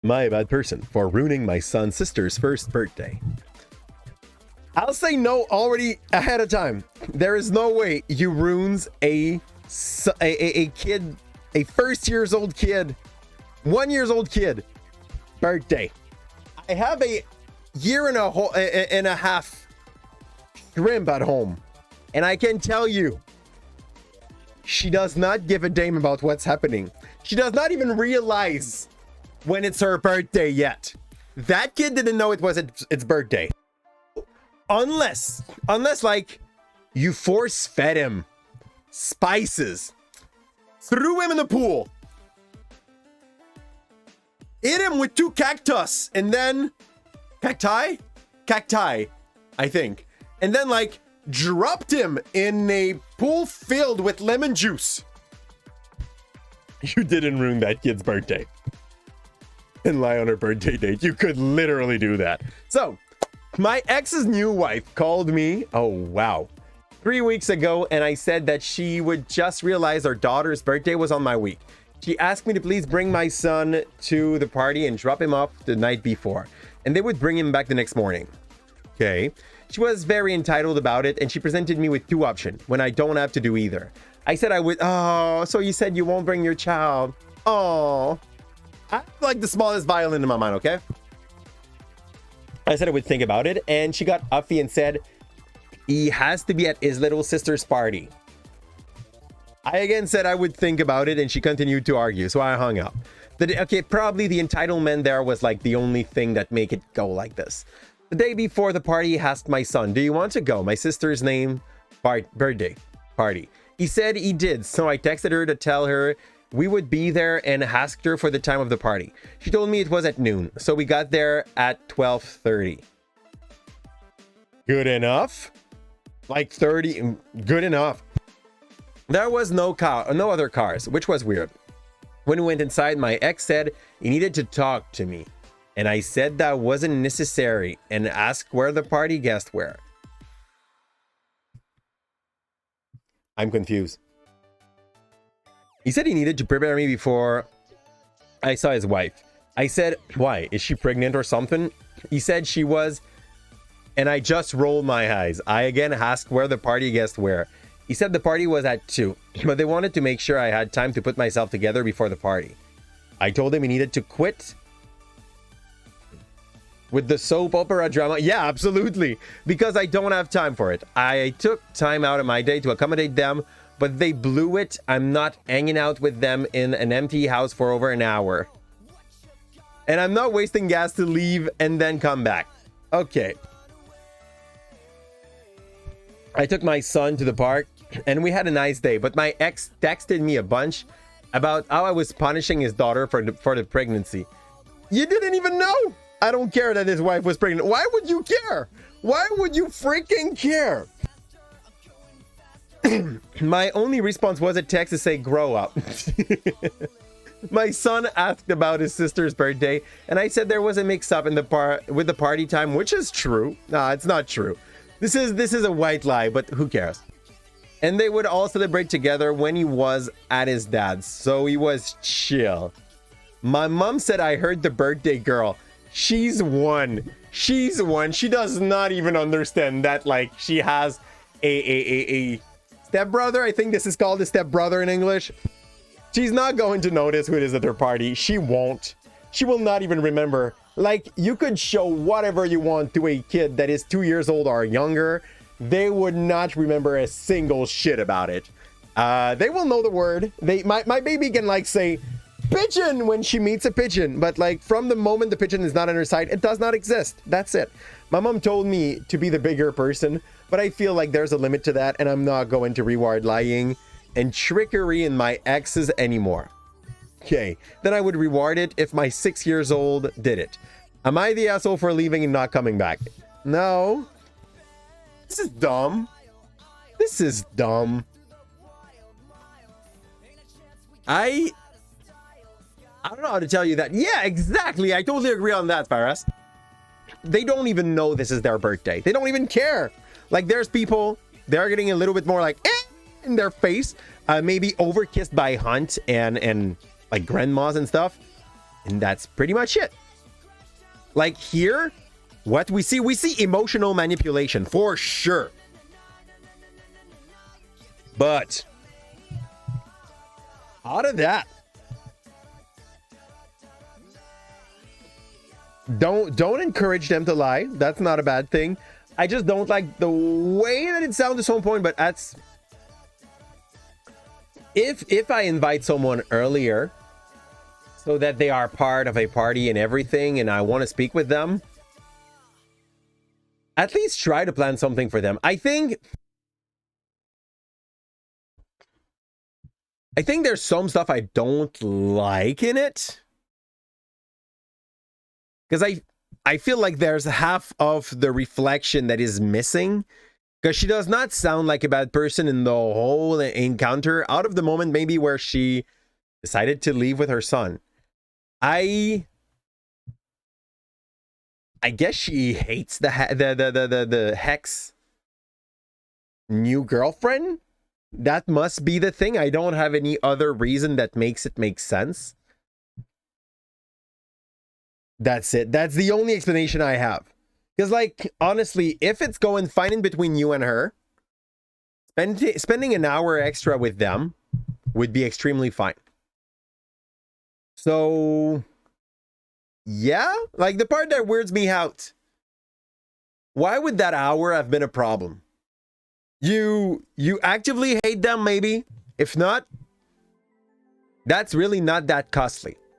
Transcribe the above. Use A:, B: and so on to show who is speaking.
A: My bad person for ruining my son's sister's first birthday. I'll say no already ahead of time. There is no way you ruins a kid, a first-years-old kid, 1-year-old kid birthday. I have a year and a half shrimp at home, and I can tell you, she does not give a damn about what's happening. She does not even realize when it's her birthday yet. That kid didn't know it was its birthday. Unless like you force fed him spices, threw him in the pool, hit him with 2 cactus, and then cacti, I think, and then like dropped him in a pool filled with lemon juice. You didn't ruin that kid's birthday and lie on her birthday date. You could literally do that. So my ex's new wife called me, oh wow, 3 weeks ago, and I said that she would just realize our daughter's birthday was on my week. She asked me to please bring my son to the party and drop him off the night before, and they would bring him back the next morning. Okay. She was very entitled about it, and she presented me with 2 options when I don't have to do either. I said I would, oh, so you said you won't bring your child. Oh, I like the smallest violin in my mind, okay? I said I would think about it, and she got uppy and said he has to be at his little sister's party. I again said I would think about it, and she continued to argue, so I hung up. Okay, probably the entitlement there was like the only thing that make it go like this. The day before the party, I asked my son, do you want to go? My sister's name, birthday party. He said he did, so I texted her to tell her we would be there and asked her for the time of the party. She told me it was at noon, so we got there at 12:30. Good enough? Like 30, good enough. There was no other cars, which was weird. When we went inside, my ex said he needed to talk to me, and I said that wasn't necessary and asked where the party guests were. I'm confused. He said he needed to prepare me before I saw his wife. I said, why? Is she pregnant or something? He said she was, and I just rolled my eyes. I again asked where the party guests were. He said the party was at 2, but they wanted to make sure I had time to put myself together before the party. I told him he needed to quit with the soap opera drama. Yeah, absolutely. Because I don't have time for it. I took time out of my day to accommodate them, but they blew it. I'm not hanging out with them in an empty house for over an hour. And I'm not wasting gas to leave and then come back. Okay. I took my son to the park and we had a nice day, but my ex texted me a bunch about how I was punishing his daughter for the pregnancy. You didn't even know. I don't care that his wife was pregnant. Why would you care? Why would you freaking care? My only response was a text to say, grow up. My son asked about his sister's birthday, and I said there was a mix-up in with the party time, which is true. Nah, it's not true. This is a white lie, but who cares? And they would all celebrate together when he was at his dad's, so he was chill. My mom said I heard the birthday girl. She's one. She's one. She does not even understand that, like, she has a stepbrother. I think this is called a stepbrother in English. She's not going to notice who it is at her party. She won't. She will not even remember. Like, you could show whatever you want to a kid that is 2 years old or younger. They would not remember a single shit about it. They will know the word. My baby can, like, say pigeon when she meets a pigeon, but like from the moment the pigeon is not in her sight, it does not exist. That's it. My mom told me to be the bigger person, but I feel like there's a limit to that, and I'm not going to reward lying and trickery in my exes anymore. Okay, then I would reward it if my 6 years old did it. Am I the asshole for leaving and not coming back? No. This is dumb. This is dumb. I don't know how to tell you that. Yeah, exactly. I totally agree on that, Faras. They don't even know this is their birthday. They don't even care. Like, there's people, they're getting a little bit more like in their face, maybe overkissed by Hunt and like grandmas and stuff. And that's pretty much it. Like here, what we see emotional manipulation for sure. But out of that, don't encourage them to lie. That's not a bad thing. I just don't like the way that it sounds at some point, but that's if I invite someone earlier so that they are part of a party and everything, and I want to speak with them, at least try to plan something for them. I think there's some stuff I don't like in it, because I feel like there's half of the reflection that is missing, because she does not sound like a bad person in the whole encounter, out of the moment maybe where she decided to leave with her son. I guess she hates the Hex new girlfriend. That must be the thing. I don't have any other reason that makes it make sense. That's it. That's the only explanation I have. Because, like, honestly, if it's going fine in between you and her, spending an hour extra with them would be extremely fine. So, yeah, like the part that weirds me out. Why would that hour have been a problem? You actively hate them, maybe. If not, that's really not that costly.